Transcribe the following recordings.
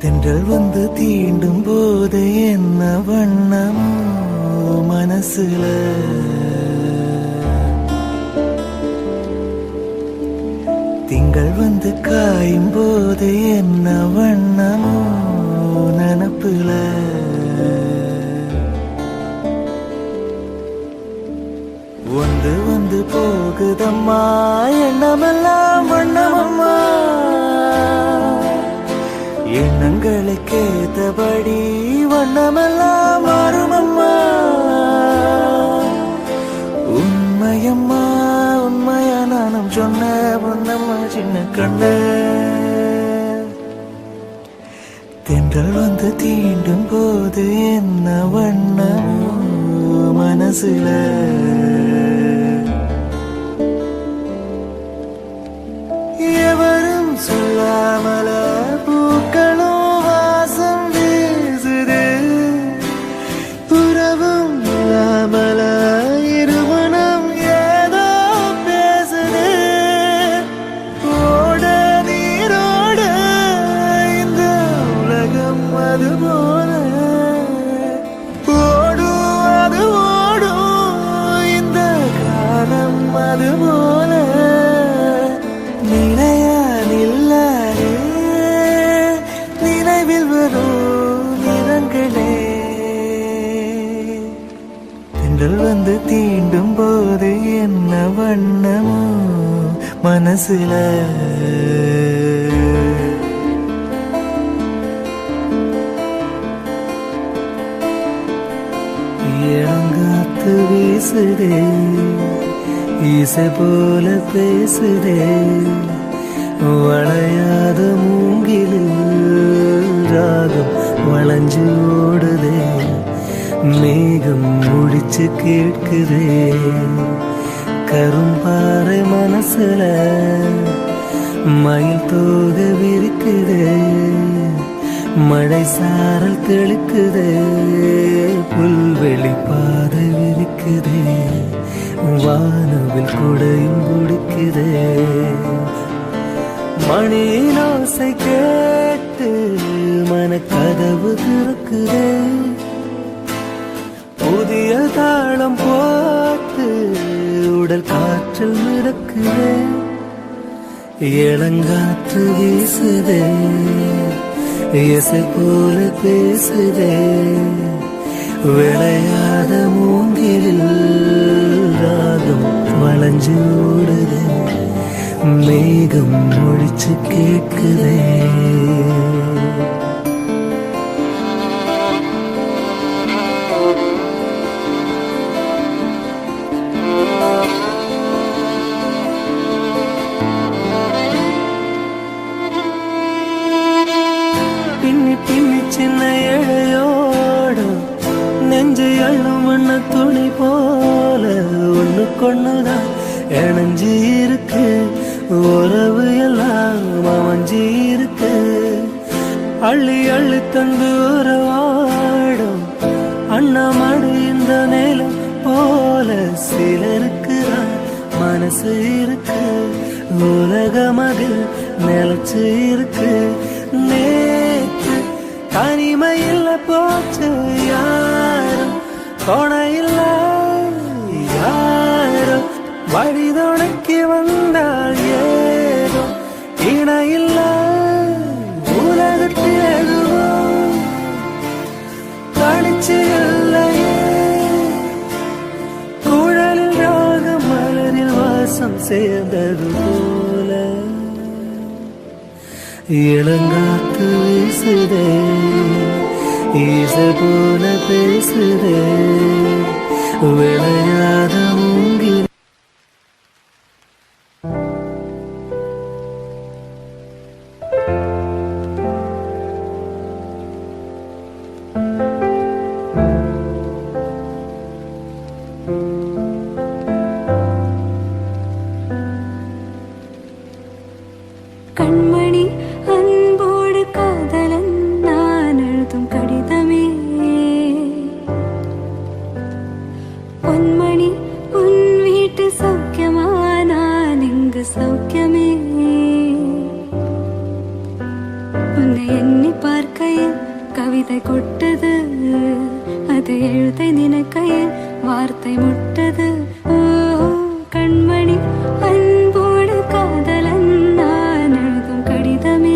தென்றல் வந்து தீண்டும் போது என்ன வண்ணமோ மனசுல, திங்கள் வந்து காயும் போது என்ன வண்ணமோ நனப்புல, வந்து வந்து போகுதம்மா எண்ணமெல்லாம் வண்ணமம்மா, எண்ணங்களுக்கு ஏத்தபடி வண்ணமெல்லாம் மாறுமம்மா. உண்மையம்மா உண்மையா நானும் சொன்ன பொன்னம்மா சின்ன கண்ணு, தென்றல் வந்து தீண்டும் போது என்ன வண்ணமோ மனசுல, எவரும் சொல்லாமல பூக்களும் வாசம் வீசுது, உறவும் இல்லாமல இருமணம் ஏதோ பேசுது, ஓட நீரோட இந்த உலகம் அது போல, ஓடும் அது ஓடும் இந்த காலம் அது போல, நிலையானில்லாரே நினைவில் வரும் நிறங்களே, தென்றல் வந்து தீண்டும் போது என்ன வண்ணமோ மனசுல, இளங்காத்து வீசுதே இசை போல பேசுதே, வளையாத மூங்கிலில் ராகம் வளைஞ்சு ஓடுதே, மேகம் முடிச்சு கேட்குதே, கரும்பாறை மனசுல மயில் தோக விரிக்குதே, மழை சாரல் தெளிக்குதே, புல்வெளி பாதை விரிக்குதே, வானவில் குடையும் குடிக்குதே, மணியின் ஓசை கேட்டு மனக்கதவு திறக்குதே, புதிய தாளம் போட்டு உடல் காற்றில் மிதக்குதே, இளங்காற்று வீசுதே இசை போல பேசுதே, விளையாத மூங்கிலில் ராகம் வளைஞ்சு ஓடுதே, மேகம் ஒழிச்சு கேட்குதே. பின்னி பின்னி சின்ன இழையோடும் நெஞ்சு எள்ளும் வண்ண துணி போல ஒண்ணுக்கொண்ணுதான் இணைஞ்சி இருக்கு, உறவு எல்லாம் அமைஞ்சி இருக்கு, அள்ளி அள்ளி தந்து உறவாடும் அண்ணாமாடு இந்த நேலம் போல, சிலருக்கு மனசு இருக்கு, உலகமதில் நிலச்சு இருக்கு, நேற்று தனிமையில் போச்சு யாரும் துணையில்ல, யாரும் வழிதுணைக்கு வந்தால் ஏதோ இணையில்ல, உலகத்தில் எதுவும் தனிச்சு இல்லையே, குழலில் ராகம் மலரில் வாசம் சேர்ந்தது போல, இளங்காத்து வீசுதே இசை போல பேசுதே, விளையாத மூங்கில் கண்மணி அன்போடு காதலன் நான் எழுதும் கடிதமே, பொன்மணி உன்னை எண்ணி பார்க்கையில் கவிதை கொட்டது, அதை எழுத நினைக்கையில் வார்த்தை முட்டது. ஓ கண்மணி, அன்போடு காதலன் நான் எழுதும் கடிதமே.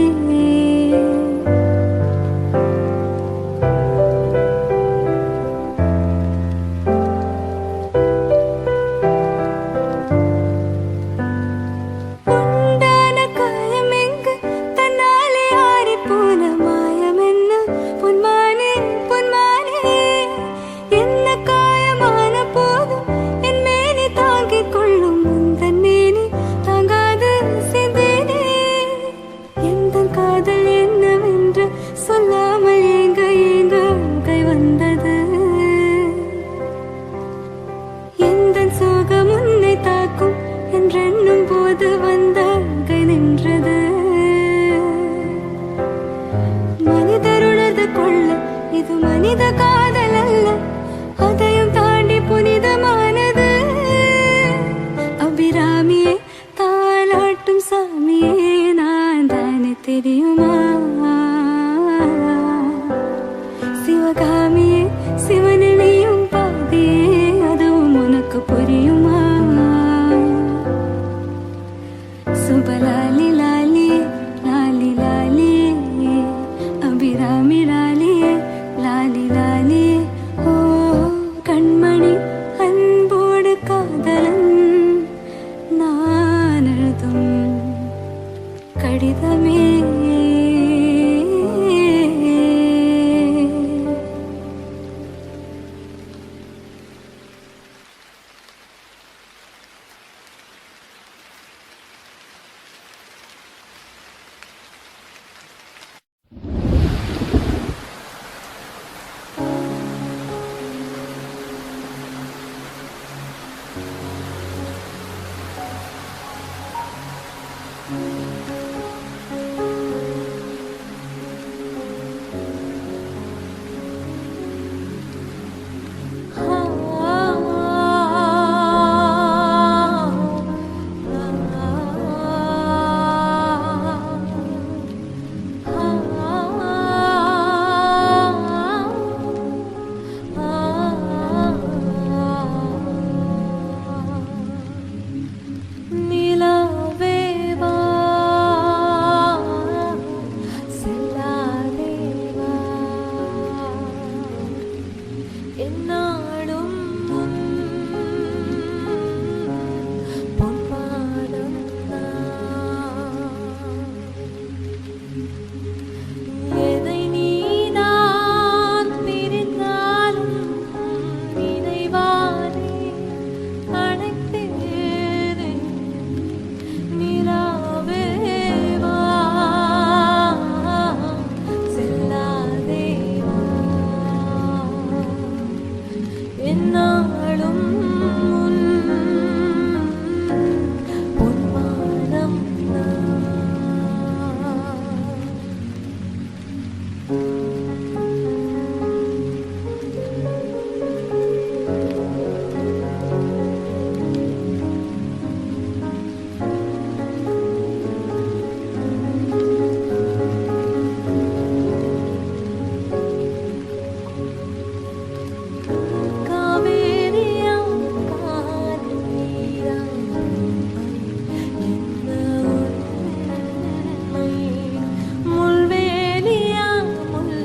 இது மனித காதல் அல்ல, அதையும் தாண்டி புனிதமானது. அபிராமியே, தாலாட்டும் சாமியே, நான் தானே தெரியுமா? சிவகாமியே, சிவனிலையும் பாதியே, அதுவும் உனக்கு புரியுமா? சுபலாலி லாலியே, லாலி லாலியே, அபிராமி லாலியே, லாலி லாலியே. ஓ கண்மணி, அன்போடு காதலன் நான் எழுதும் கடிதமே. முள்வேலியா முள்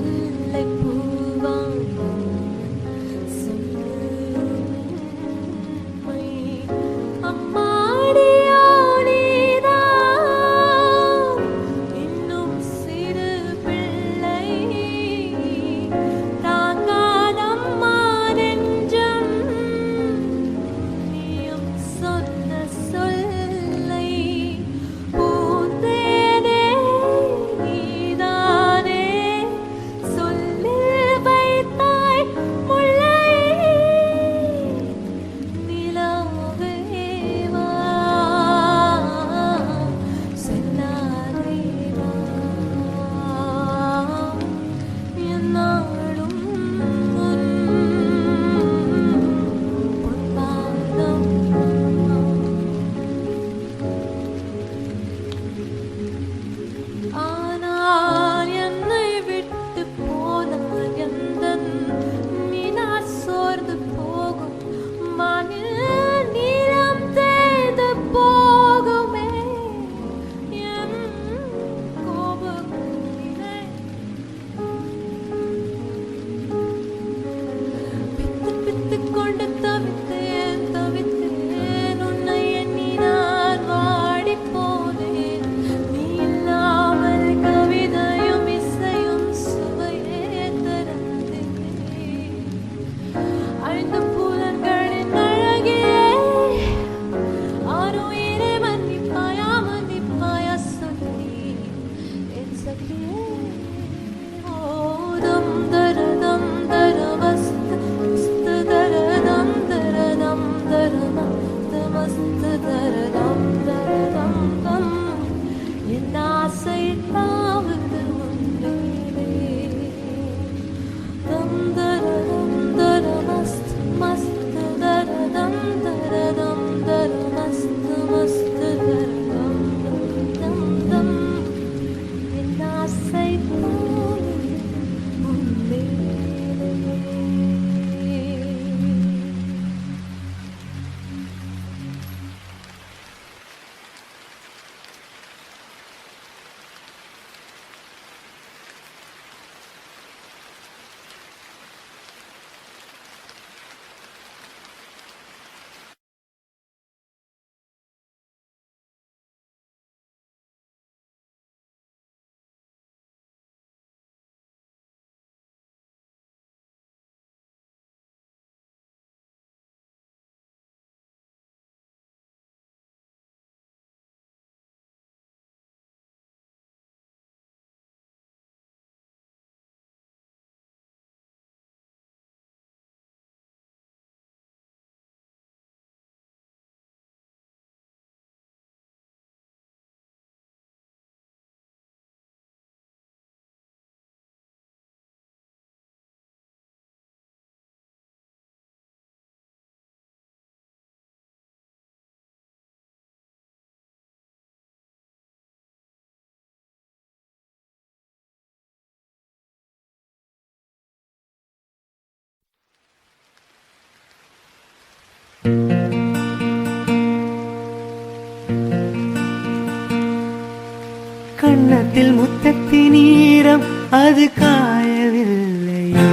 அது காயவில்லையே.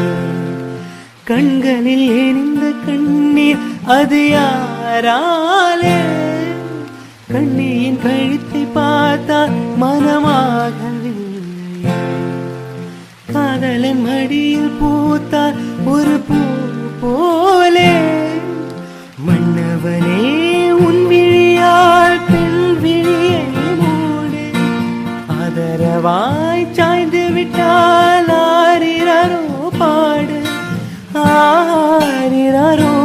கண்களில் எரிந்த கண்ணீர் அது யாராலே? கண்ணியின் கழுத்தை பார்த்தால் மனமாகவில்லையே. காதலன் மடியில் பூத்தால் ஒரு பூ போலே. மன்னவனே உன் விழியால் பெண் விழியை மூடு. ஆதரவாய் சாய்ந்து விட்டால் ஆரிரோ பாடு. ஆரிரோ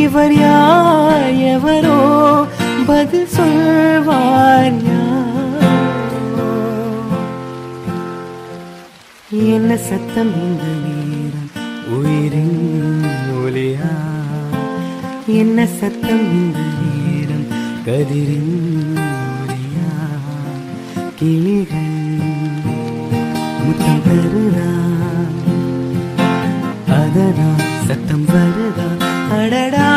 இவர் யார் எவரோ பதில் சொல்வார் யாரோ. என்ன சத்தம் இந்த நேரம் உயிரின் ஒலியா? என்ன சத்தம் இந்த நேரம் கதிரின் ஒலியா? கிளிகள் முத்தம் தருதா, அதனால் சத்தம் வருதா? அடடா,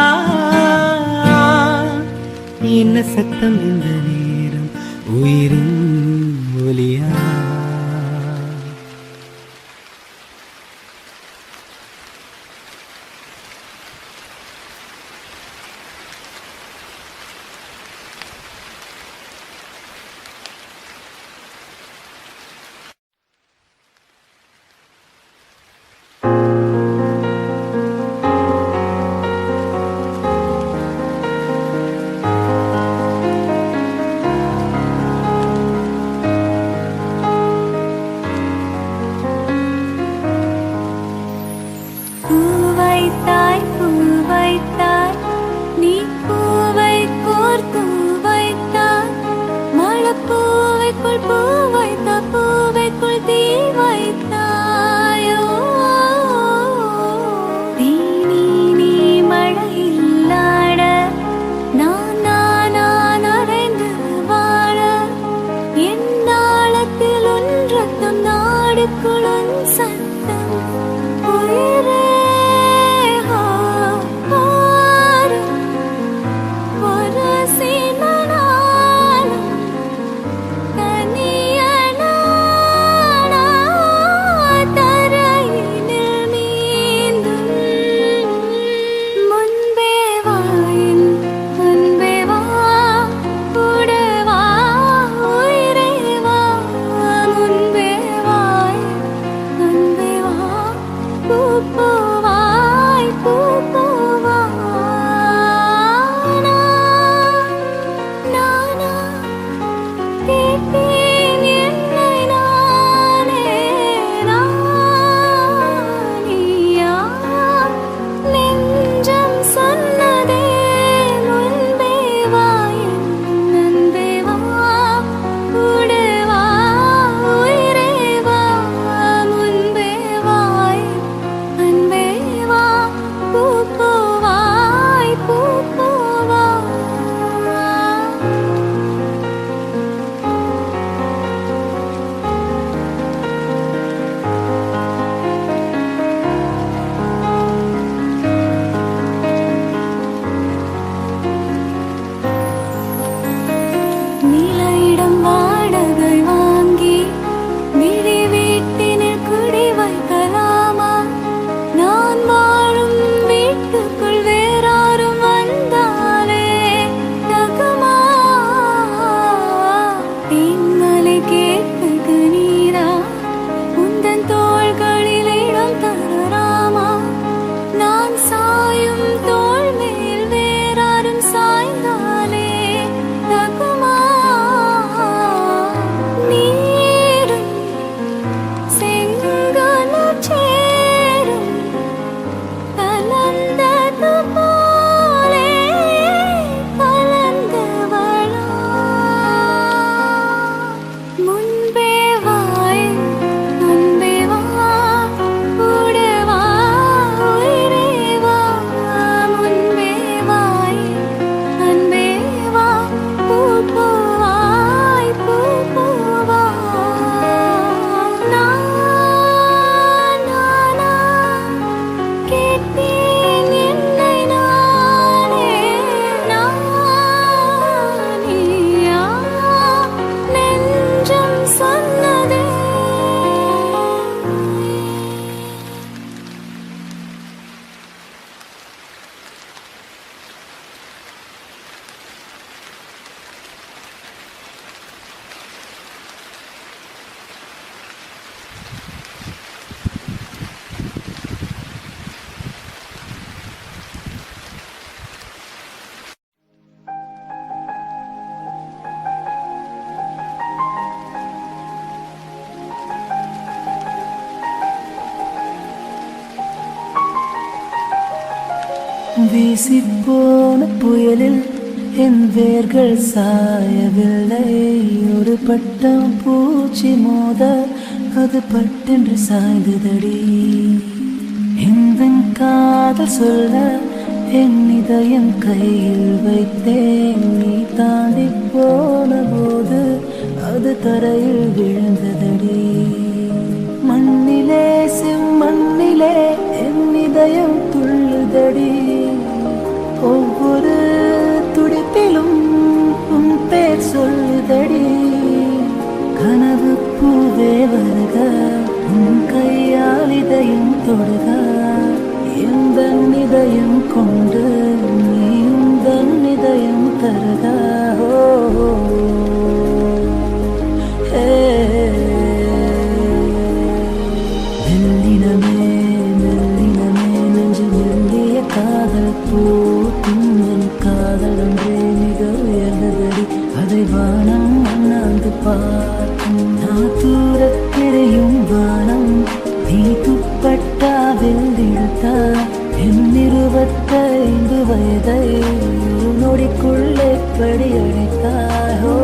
என்ன சத்தம் இந்த நேரம் உயிரின் ஒலியா? அன்பே வீசிப்போன புயலில் என் வேர்கள் சாயவில்லை. ஒரு பட்டம் பூச்சி மோத அது பட்டென்று சாய்ந்ததடி. இந்த காதல் சொல்ல என் இதயம் கையில் வைத்தேன். நீ தாண்டி போன போது அது தரையில் விழுந்ததடி. மண்ணிலே செம்மண்ணிலே என் இதயம் துள்ளுதடி. ஒவ்வொரு துடிப்பிலும் உன் பேர் சொல்லுதடி. கனவு பூவே வருக, உன் கையால் இதயம் தொடுக. எந்த இதயம் கொண்டு நீ உந்தன் இதயம் தருக. மெல்லினமே மெல்லினமே நெஞ்சு மெல்லிய காதல் பூத்தும் என் காதல் ஒன்றே மிக உயர்ந்ததடி. அதை வானம் அண்ணாந்து பார்க்கும். நான் தூரத் தெரியும் வானம் நீ துப்பட்டாவில் இழுத்தா. என் 25 வயதை நொடிக்குள்ளே படி அடித்தாயோ.